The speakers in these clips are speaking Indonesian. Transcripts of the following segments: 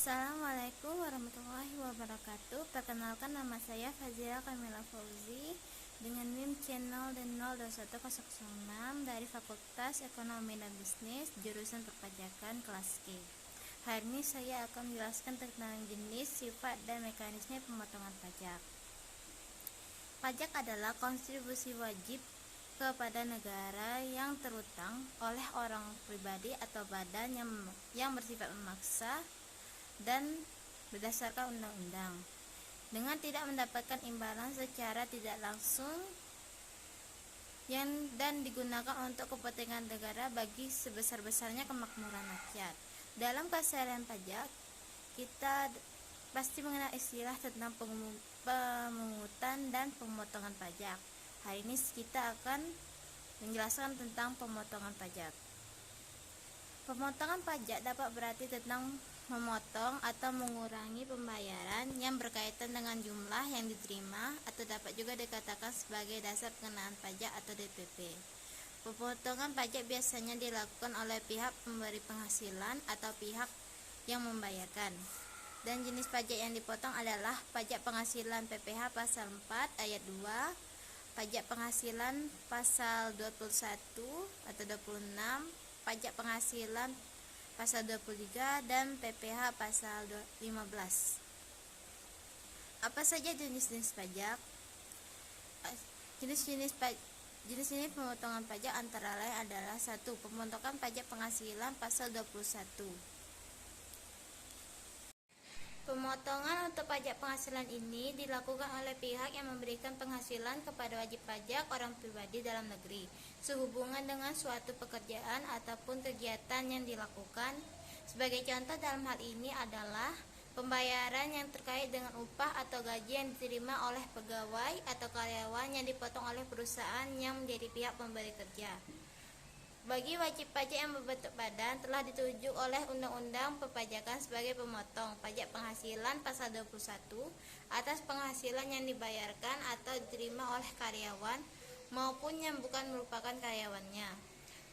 Assalamualaikum warahmatullahi wabarakatuh. Perkenalkan, nama saya Fazila Kamila Fauzi dengan NIM channel dan 021006 dari Fakultas Ekonomi dan Bisnis jurusan Perpajakan kelas G. Hari ini saya akan menjelaskan tentang jenis, sifat, dan mekanisme pemotongan pajak. Pajak adalah kontribusi wajib kepada negara yang terutang oleh orang pribadi atau badan yang bersifat memaksa dan berdasarkan undang-undang dengan tidak mendapatkan imbalan secara tidak langsung dan digunakan untuk kepentingan negara bagi sebesar-besarnya kemakmuran rakyat. Dalam keseharian pajak, kita pasti mengenal istilah tentang pemungutan dan pemotongan pajak. Hari ini kita akan menjelaskan tentang pemotongan pajak. Pemotongan pajak dapat berarti tentang memotong atau mengurangi pembayaran yang berkaitan dengan jumlah yang diterima, atau dapat juga dikatakan sebagai dasar pengenaan pajak atau DPP. Pemotongan pajak biasanya dilakukan oleh pihak pemberi penghasilan atau pihak yang membayarkan. Dan jenis pajak yang dipotong adalah pajak penghasilan PPh pasal 4 ayat 2, pajak penghasilan pasal 21 atau 26, pajak penghasilan pasal 23, dan PPh pasal 15. Apa saja jenis-jenis pajak? Jenis-jenis pemotongan pajak antara lain adalah 1. Pemotongan pajak penghasilan pasal 21. Pemotongan untuk pajak penghasilan ini dilakukan oleh pihak yang memberikan penghasilan kepada wajib pajak orang pribadi dalam negeri sehubungan dengan suatu pekerjaan ataupun kegiatan yang dilakukan. Sebagai contoh dalam hal ini adalah pembayaran yang terkait dengan upah atau gaji yang diterima oleh pegawai atau karyawan yang dipotong oleh perusahaan yang menjadi pihak pemberi kerja. Bagi wajib pajak yang berbentuk badan telah ditunjuk oleh Undang-Undang Perpajakan sebagai pemotong pajak penghasilan pasal 21 atas penghasilan yang dibayarkan atau diterima oleh karyawan maupun yang bukan merupakan karyawannya.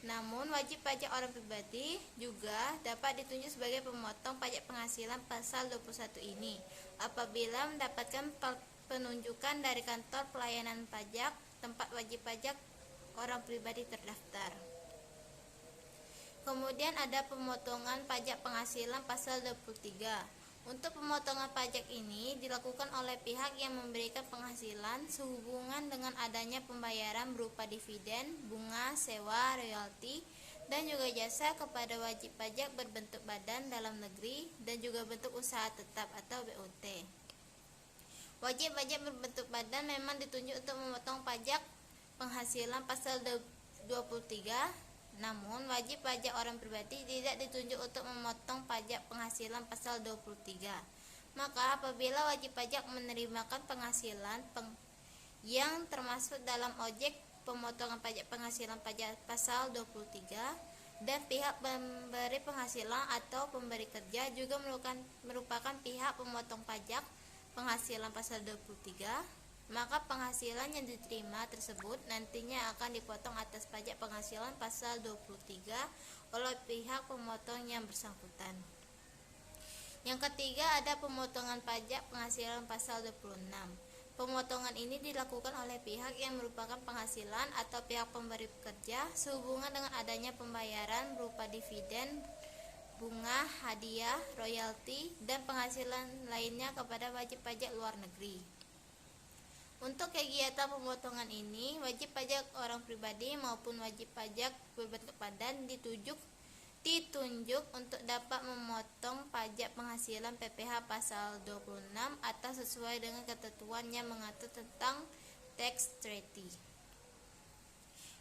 Namun wajib pajak orang pribadi juga dapat ditunjuk sebagai pemotong pajak penghasilan pasal 21 ini apabila mendapatkan penunjukan dari kantor pelayanan pajak tempat wajib pajak orang pribadi terdaftar. Kemudian ada pemotongan pajak penghasilan pasal 23. Untuk pemotongan pajak ini dilakukan oleh pihak yang memberikan penghasilan sehubungan dengan adanya pembayaran berupa dividen, bunga, sewa, royalti, dan juga jasa kepada wajib pajak berbentuk badan dalam negeri dan juga bentuk usaha tetap atau BUT. Wajib pajak berbentuk badan memang ditunjuk untuk memotong pajak penghasilan pasal 23. Namun, wajib pajak orang pribadi tidak ditunjuk untuk memotong pajak penghasilan pasal 23. Maka apabila wajib pajak menerimakan penghasilan yang termasuk dalam objek pemotongan pajak penghasilan pajak pasal 23 dan pihak pemberi penghasilan atau pemberi kerja juga merupakan pihak pemotong pajak penghasilan pasal 23, maka penghasilan yang diterima tersebut nantinya akan dipotong atas pajak penghasilan pasal 23 oleh pihak pemotong yang bersangkutan. Yang ketiga ada pemotongan pajak penghasilan pasal 26. Pemotongan ini dilakukan oleh pihak yang merupakan penghasilan atau pihak pemberi pekerja sehubungan dengan adanya pembayaran berupa dividen, bunga, hadiah, royalti, dan penghasilan lainnya kepada wajib pajak luar negeri. Untuk kegiatan pemotongan ini, wajib pajak orang pribadi maupun wajib pajak berbentuk badan ditunjuk untuk dapat memotong pajak penghasilan PPh pasal 26 atau sesuai dengan ketentuan yang mengatur tentang tax treaty.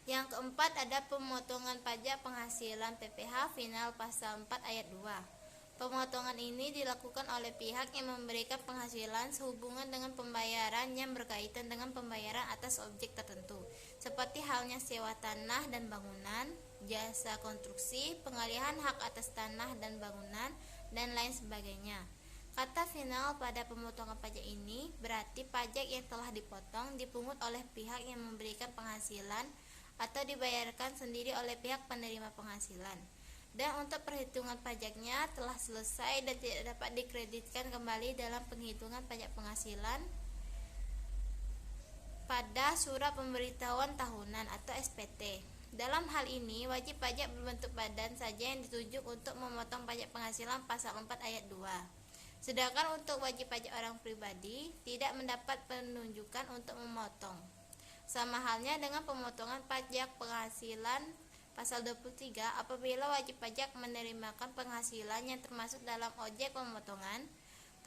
Yang keempat ada pemotongan pajak penghasilan PPh final pasal 4 ayat 2. Pemotongan ini dilakukan oleh pihak yang memberikan penghasilan sehubungan dengan pembayaran yang berkaitan dengan pembayaran atas objek tertentu, seperti halnya sewa tanah dan bangunan, jasa konstruksi, pengalihan hak atas tanah dan bangunan, dan lain sebagainya. Kata final pada pemotongan pajak ini berarti pajak yang telah dipotong dipungut oleh pihak yang memberikan penghasilan atau dibayarkan sendiri oleh pihak penerima penghasilan. dan untuk perhitungan pajaknya telah selesai dan tidak dapat dikreditkan kembali dalam penghitungan pajak penghasilan pada surat pemberitahuan tahunan atau SPT. Dalam hal ini, wajib pajak berbentuk badan saja yang ditunjuk untuk memotong pajak penghasilan pasal 4 ayat 2. Sedangkan untuk wajib pajak orang pribadi tidak mendapat penunjukan untuk memotong. Sama halnya dengan pemotongan pajak penghasilan pasal 23 apabila wajib pajak menerimakan penghasilan yang termasuk dalam objek pemotongan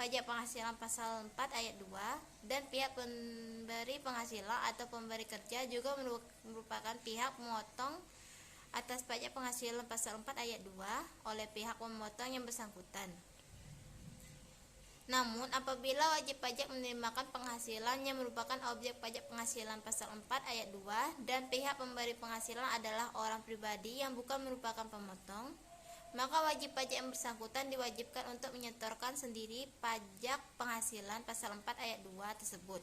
pajak penghasilan pasal 4 ayat 2 dan pihak pemberi penghasilan atau pemberi kerja juga merupakan pihak memotong atas pajak penghasilan pasal 4 ayat 2 oleh pihak pemotong yang bersangkutan. Namun, apabila wajib pajak menerimakan penghasilan yang merupakan objek pajak penghasilan pasal 4 ayat 2 dan pihak pemberi penghasilan adalah orang pribadi yang bukan merupakan pemotong, maka wajib pajak yang bersangkutan diwajibkan untuk menyetorkan sendiri pajak penghasilan pasal 4 ayat 2 tersebut.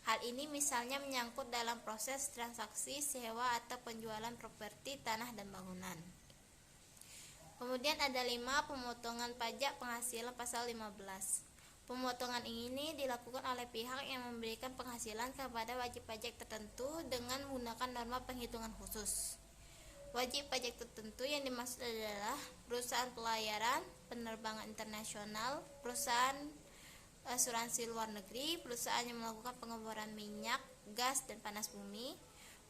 Hal ini misalnya menyangkut dalam proses transaksi sewa atau penjualan properti tanah dan bangunan. Kemudian ada 5 pemotongan pajak penghasilan pasal 15. Pemotongan ini dilakukan oleh pihak yang memberikan penghasilan kepada wajib pajak tertentu dengan menggunakan norma penghitungan khusus. Wajib pajak tertentu yang dimaksud adalah perusahaan pelayaran, penerbangan internasional, perusahaan asuransi luar negeri, perusahaan yang melakukan pengeboran minyak, gas, dan panas bumi,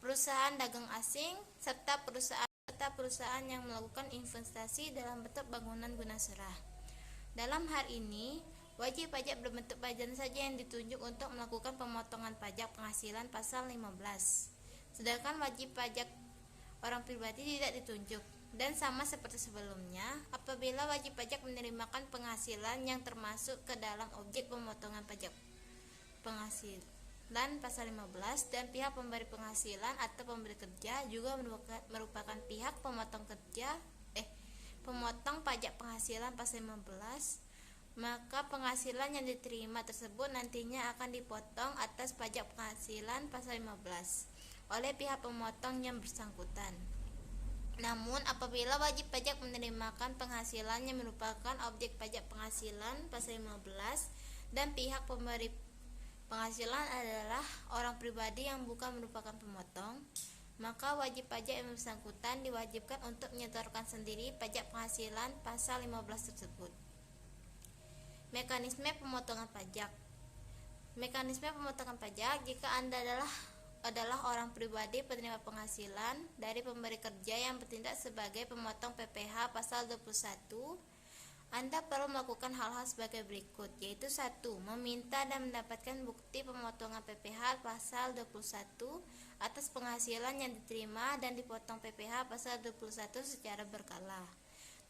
perusahaan dagang asing, serta perusahaan yang melakukan investasi dalam bentuk bangunan guna serah. Dalam hal ini, wajib pajak berbentuk badan saja yang ditunjuk untuk melakukan pemotongan pajak penghasilan pasal 15. Sedangkan wajib pajak orang pribadi tidak ditunjuk. Dan sama seperti sebelumnya, apabila wajib pajak menerimakan penghasilan yang termasuk ke dalam objek pemotongan pajak penghasilan pasal 15 dan pihak pemberi penghasilan atau pemberi kerja juga merupakan pihak pemotong pajak penghasilan pasal 15, maka penghasilan yang diterima tersebut nantinya akan dipotong atas pajak penghasilan pasal 15 oleh pihak pemotong yang bersangkutan. Namun, apabila wajib pajak menerimakan penghasilan yang merupakan objek pajak penghasilan pasal 15 dan pihak pemberi penghasilan adalah orang pribadi yang bukan merupakan pemotong, maka wajib pajak yang bersangkutan diwajibkan untuk menyetorkan sendiri pajak penghasilan pasal 15 tersebut. Mekanisme pemotongan pajak. Mekanisme pemotongan pajak jika Anda adalah orang pribadi penerima penghasilan dari pemberi kerja yang bertindak sebagai pemotong PPh pasal 21, Anda perlu melakukan hal-hal sebagai berikut, yaitu 1. Meminta dan mendapatkan bukti pemotongan PPh pasal 21 atas penghasilan yang diterima dan dipotong PPh pasal 21 secara berkala.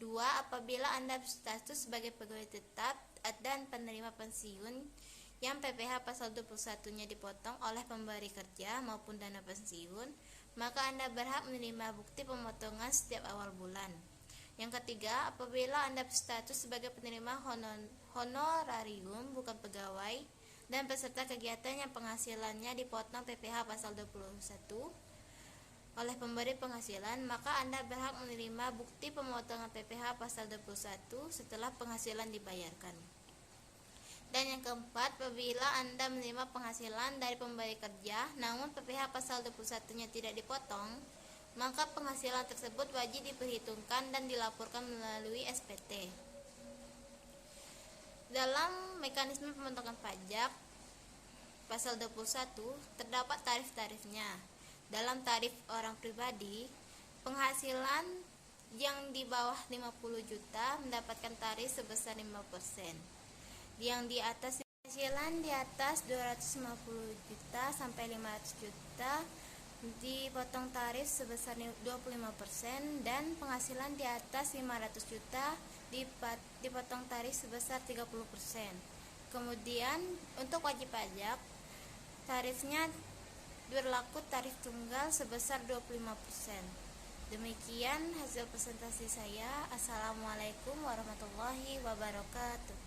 2. Apabila Anda berstatus sebagai pegawai tetap dan penerima pensiun yang PPh pasal 21-nya dipotong oleh pemberi kerja maupun dana pensiun, maka Anda berhak menerima bukti pemotongan setiap awal bulan. Yang ketiga, apabila Anda berstatus sebagai penerima honorarium bukan pegawai dan peserta kegiatan yang penghasilannya dipotong PPh pasal 21 oleh pemberi penghasilan, maka Anda berhak menerima bukti pemotongan PPh pasal 21 setelah penghasilan dibayarkan. Dan yang keempat, apabila Anda menerima penghasilan dari pemberi kerja namun PPh pasal 21-nya tidak dipotong, maka penghasilan tersebut wajib diperhitungkan dan dilaporkan melalui SPT. Dalam mekanisme pemotongan pajak pasal 21 terdapat tarif-tarifnya. Dalam tarif orang pribadi, penghasilan yang di bawah 50 juta mendapatkan tarif sebesar 5%. Yang di atas penghasilan di atas 250 juta sampai 500 juta dipotong tarif sebesar 25% dan penghasilan di atas 500 juta dipotong tarif sebesar 30%. Kemudian untuk wajib pajak tarifnya berlaku tarif tunggal sebesar 25%. Demikian hasil presentasi saya. Assalamualaikum warahmatullahi wabarakatuh.